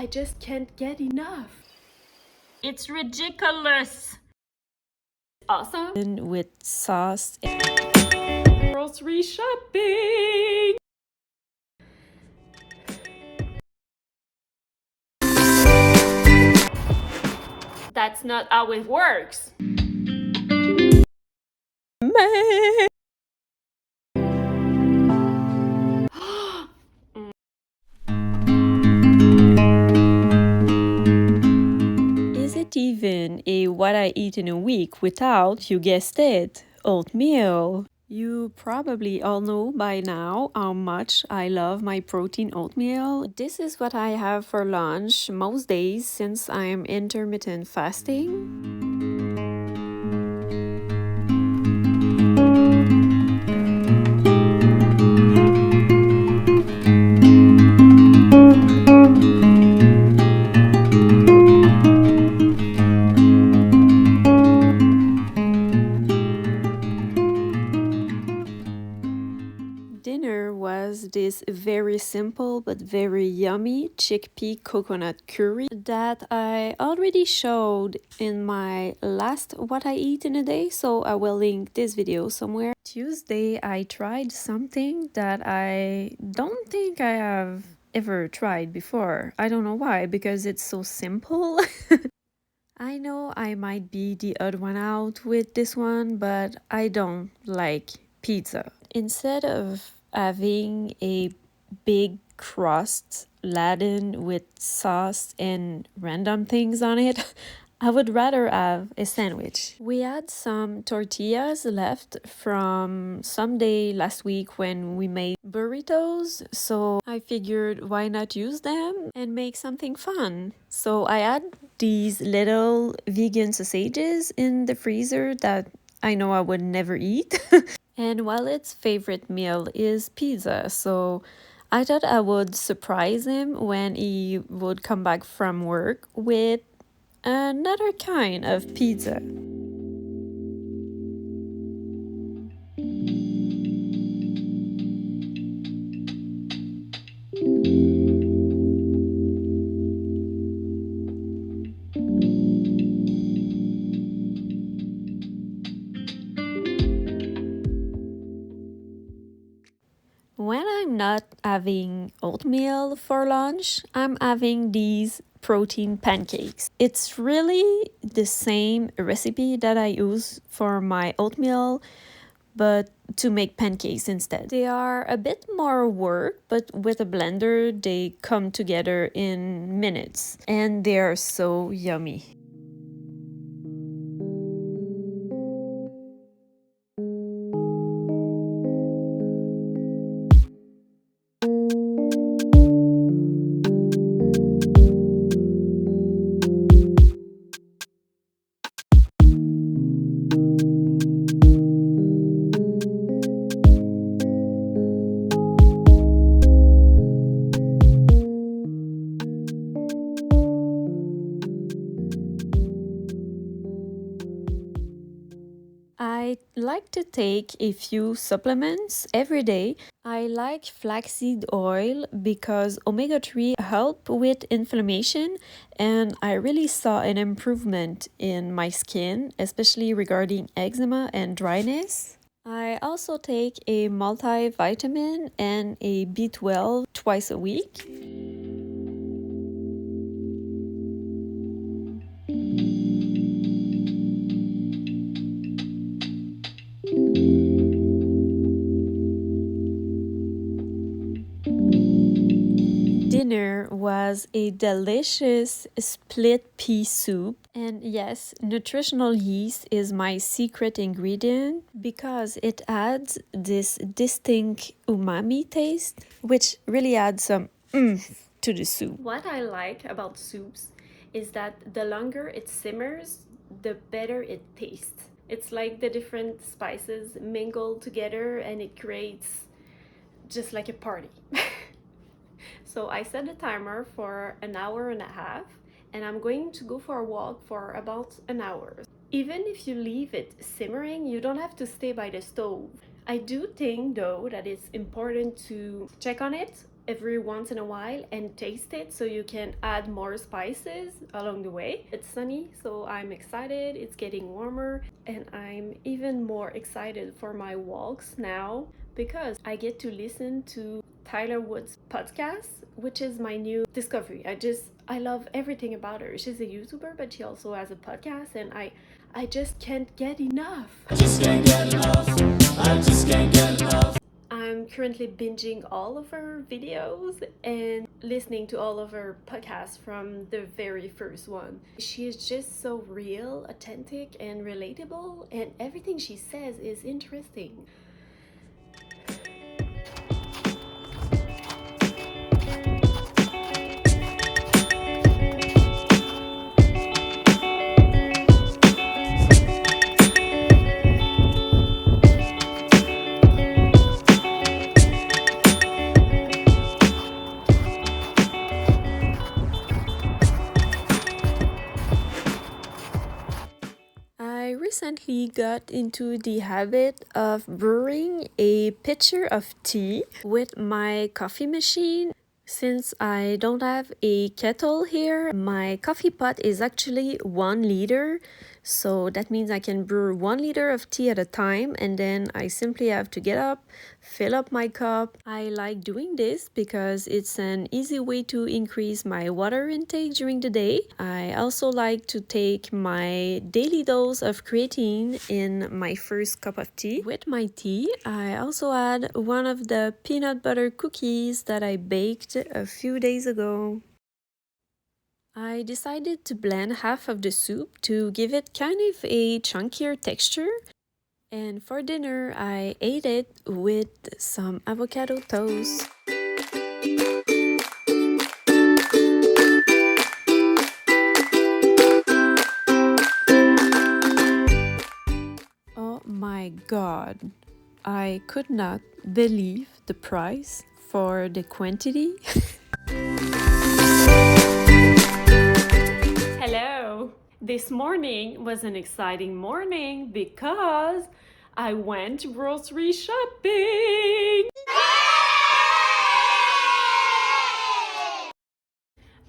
I just can't get enough. It's ridiculous. Awesome. With sauce. Grocery shopping. That's not how it works. Is it even a what I eat in a week without, you guessed it, oatmeal? You probably all know by now how much I love my protein oatmeal. This is what I have for lunch most days since I'm intermittent fasting. Dinner was this very simple but very yummy chickpea coconut curry that I already showed in my last what I eat in a day, so I will link this video somewhere. Tuesday I tried something that I don't think I have ever tried before. I don't know why, because it's so simple. I know I might be the odd one out with this one, but I don't like pizza. Instead of having a big crust laden with sauce and random things on it, I would rather have a sandwich. We had some tortillas left from Sunday last week when we made burritos, so I figured why not use them and make something fun. So I had these little vegan sausages in the freezer that I know I would never eat. And Wallet's favorite meal is pizza, so I thought I would surprise him when he would come back from work with another kind of pizza. When I'm not having oatmeal for lunch, I'm having these protein pancakes. It's really the same recipe that I use for my oatmeal, but to make pancakes instead. They are a bit more work, but with a blender, they come together in minutes, and they are so yummy. I like to take a few supplements every day. I like flaxseed oil because omega-3 help with inflammation, and I really saw an improvement in my skin, especially regarding eczema and dryness. I also take a multivitamin and a B12 twice a week. Dinner was a delicious split pea soup. And yes, nutritional yeast is my secret ingredient because it adds this distinct umami taste, which really adds some oomph to the soup. What I like about soups is that the longer it simmers, the better it tastes. It's like the different spices mingle together and it creates just like a party. So I set a timer for an hour and a half, and I'm going to go for a walk for about an hour. Even if you leave it simmering, you don't have to stay by the stove. I do think though that it's important to check on it every once in a while and taste it so you can add more spices along the way. It's sunny, so I'm excited. It's getting warmer, and I'm even more excited for my walks now because I get to listen to Tyler Wood's podcast, which is my new discovery. I love everything about her. She's a YouTuber, but she also has a podcast, and I just can't get enough. I just can't get enough. I just can't get enough. I'm currently binging all of her videos and listening to all of her podcasts from the very first one. She is just so real, authentic, and relatable, and everything she says is interesting. I recently got into the habit of brewing a pitcher of tea with my coffee machine. Since I don't have a kettle here, my coffee pot is actually 1 liter. So that means I can brew 1 liter of tea at a time, and then I simply have to get up, fill up my cup. I like doing this because it's an easy way to increase my water intake during the day. I also like to take my daily dose of creatine in my first cup of tea. With my tea, I also add one of the peanut butter cookies that I baked a few days ago. I decided to blend half of the soup to give it kind of a chunkier texture. And for dinner, I ate it with some avocado toast. Oh my god, I could not believe the price for the quantity. Hello! This morning was an exciting morning because I went grocery shopping!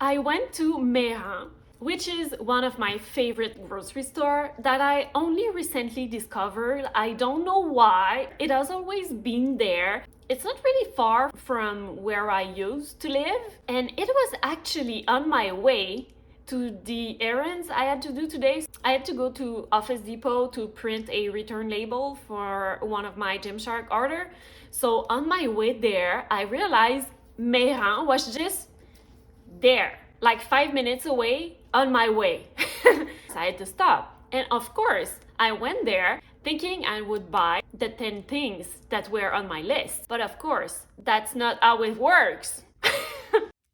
I went to Mérin, which is one of my favorite grocery stores that I only recently discovered. I don't know why. It has always been there. It's not really far from where I used to live, and it was actually on my way to the errands I had to do today. I had to go to Office Depot to print a return label for one of my Gymshark order. So on my way there, I realized Mérin was just there, like 5 minutes away on my way. So I had to stop. And of course, I went there thinking I would buy the 10 things that were on my list. But of course, that's not how it works.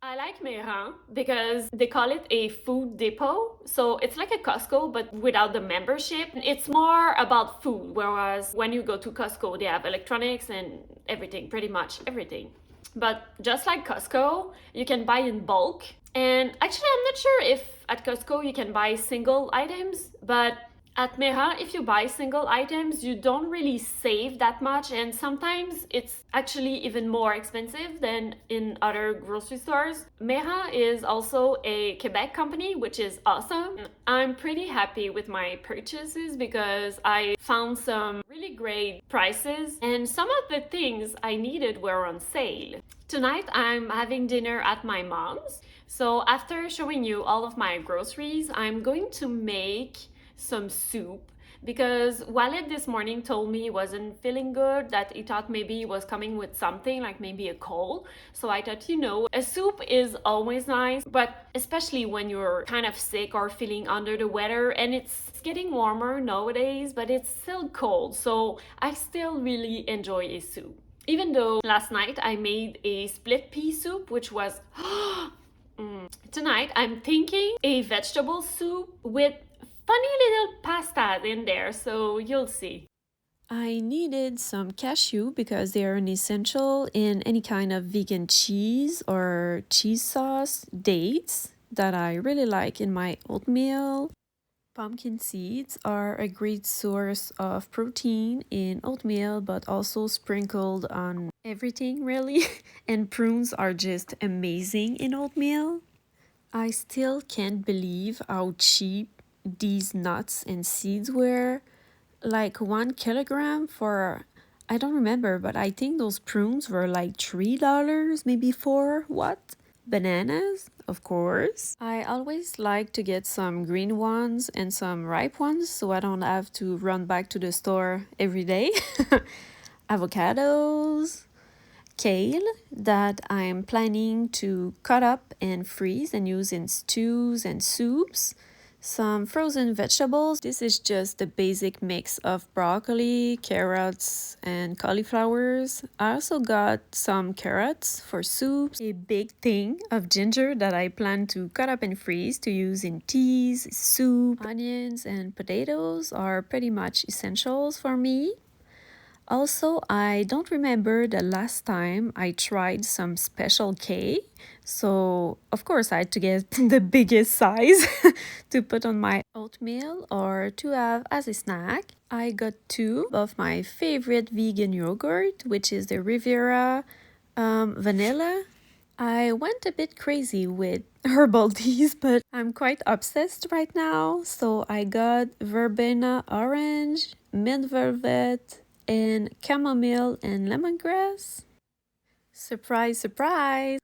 I like Mérin because they call it a food depot. So it's like a Costco, but without the membership. It's more about food, whereas when you go to Costco, they have electronics and everything, pretty much everything. But just like Costco, you can buy in bulk. And actually, I'm not sure if at Costco you can buy single items, but at Mérin, if you buy single items, you don't really save that much, and sometimes it's actually even more expensive than in other grocery stores. Mérin is also a Quebec company, which is awesome. I'm pretty happy with my purchases because I found some really great prices, and some of the things I needed were on sale. Tonight, I'm having dinner at my mom's. So after showing you all of my groceries, I'm going to make some soup because Walid this morning told me he wasn't feeling good, that he thought maybe he was coming with something like maybe a cold. So I thought, a soup is always nice, but especially when you're kind of sick or feeling under the weather, and it's getting warmer nowadays, but it's still cold. So I still really enjoy a soup. Even though last night I made a split pea soup, which was Tonight I'm thinking a vegetable soup with funny little pastas in there, so you'll see. I needed some cashew because they are an essential in any kind of vegan cheese or cheese sauce, dates that I really like in my oatmeal. Pumpkin seeds are a great source of protein in oatmeal, but also sprinkled on everything, really. And prunes are just amazing in oatmeal. I still can't believe how cheap these nuts and seeds were. Like 1 kilogram for, I don't remember, but I think those prunes were like $3, maybe 4. What? Bananas, of course. I always like to get some green ones and some ripe ones so I don't have to run back to the store every day. Avocados, kale that I'm planning to cut up and freeze and use in stews and soups. Some frozen vegetables. This is just the basic mix of broccoli, carrots, and cauliflowers. I also got some carrots for soups. A big thing of ginger that I plan to cut up and freeze to use in teas, soup. Onions and potatoes are pretty much essentials for me. Also, I don't remember the last time I tried some special K. So, of course, I had to get the biggest size to put on my oatmeal or to have as a snack. I got 2 of my favorite vegan yogurt, which is the Riviera vanilla. I went a bit crazy with herbal teas, but I'm quite obsessed right now. So I got verbena orange, mint velvet, and chamomile and lemongrass. Surprise, surprise!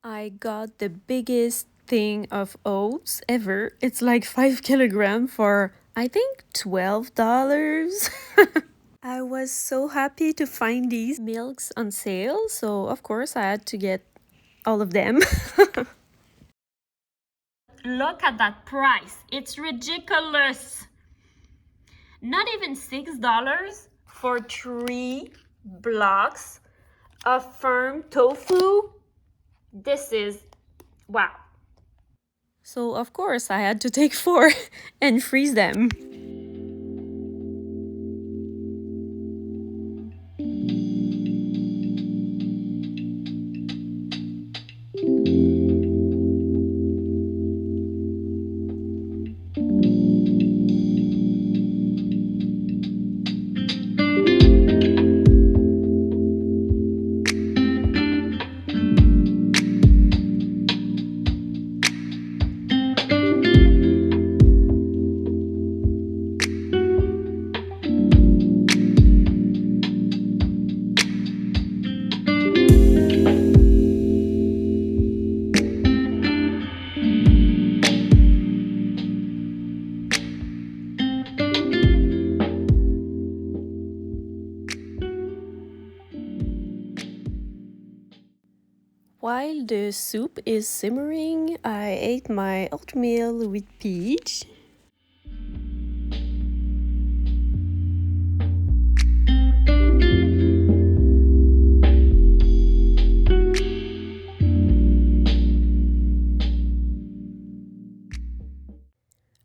I got the biggest thing of oats ever. It's like 5 kilograms for, I think, $12. I was so happy to find these milks on sale, so of course I had to get all of them. Look at that price. It's ridiculous. Not even $6 for 3 blocks of firm tofu. This is wow. So of course I had to take 4 and freeze them. While the soup is simmering, I ate my oatmeal with peach.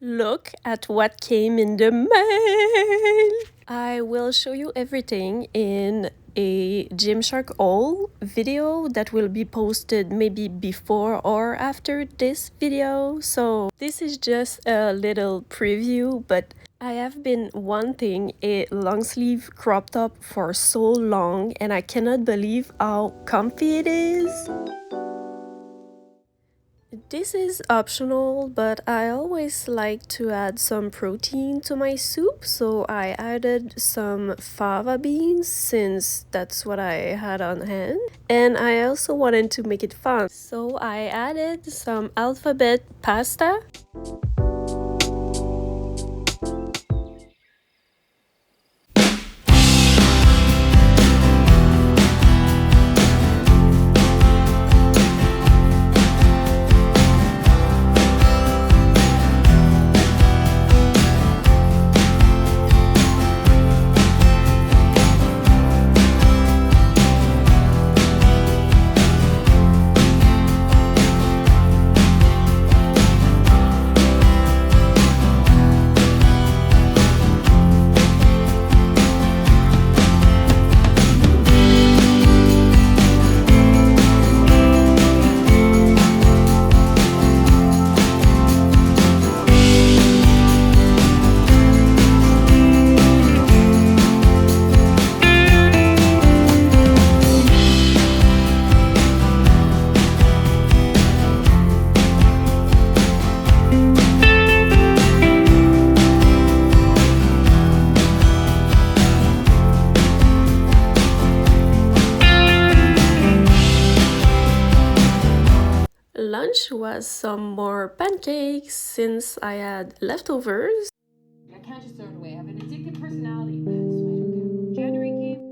Look at what came in the mail! I will show you everything in a Gymshark haul video that will be posted maybe before or after this video. So this is just a little preview, but I have been wanting a long sleeve crop top for so long and I cannot believe how comfy it is. This is optional, but I always like to add some protein to my soup, so I added some fava beans since that's what I had on hand. And I also wanted to make it fun, so I added some alphabet pasta. was some more pancakes since I had leftovers. I can't just throw it away. I have an addictive personality. So I don't care. January came.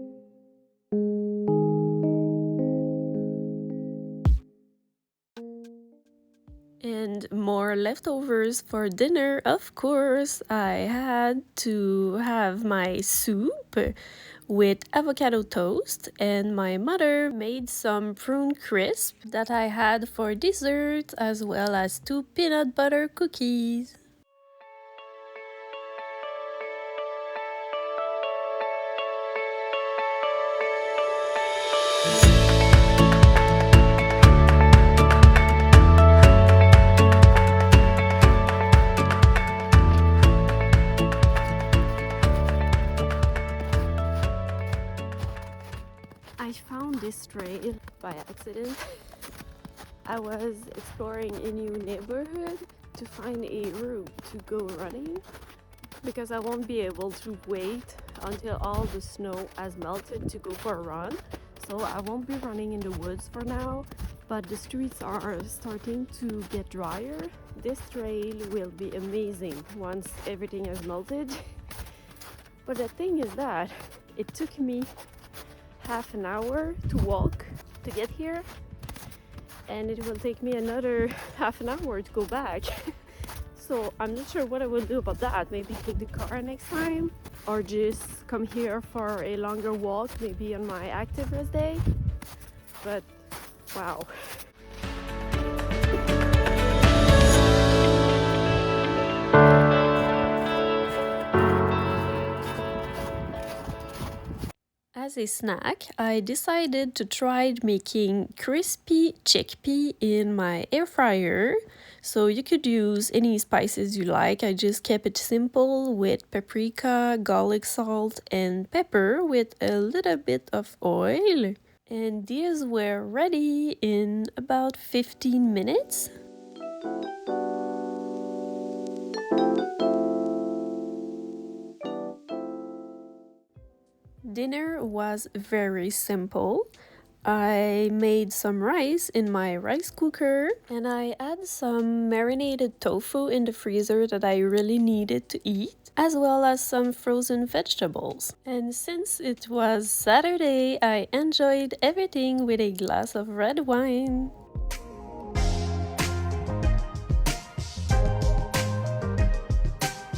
And more leftovers for dinner, of course. I had to have my soup with avocado toast, and my mother made some prune crisp that I had for dessert, as well as 2 peanut butter cookies. I found this trail by accident. I was exploring a new neighborhood to find a route to go running because I won't be able to wait until all the snow has melted to go for a run. So I won't be running in the woods for now, but the streets are starting to get drier. This trail will be amazing once everything has melted. But the thing is that it took me half an hour to walk to get here, and it will take me another half an hour to go back. So I'm not sure what I will do about that. Maybe take the car next time, or just come here for a longer walk, maybe on my active rest day. But wow. As a snack, I decided to try making crispy chickpea in my air fryer. So you could use any spices you like. I just kept it simple with paprika, garlic salt, and pepper with a little bit of oil. And these were ready in about 15 minutes. Dinner was very simple. I made some rice in my rice cooker, and I had some marinated tofu in the freezer that I really needed to eat, as well as some frozen vegetables. And since it was Saturday, I enjoyed everything with a glass of red wine.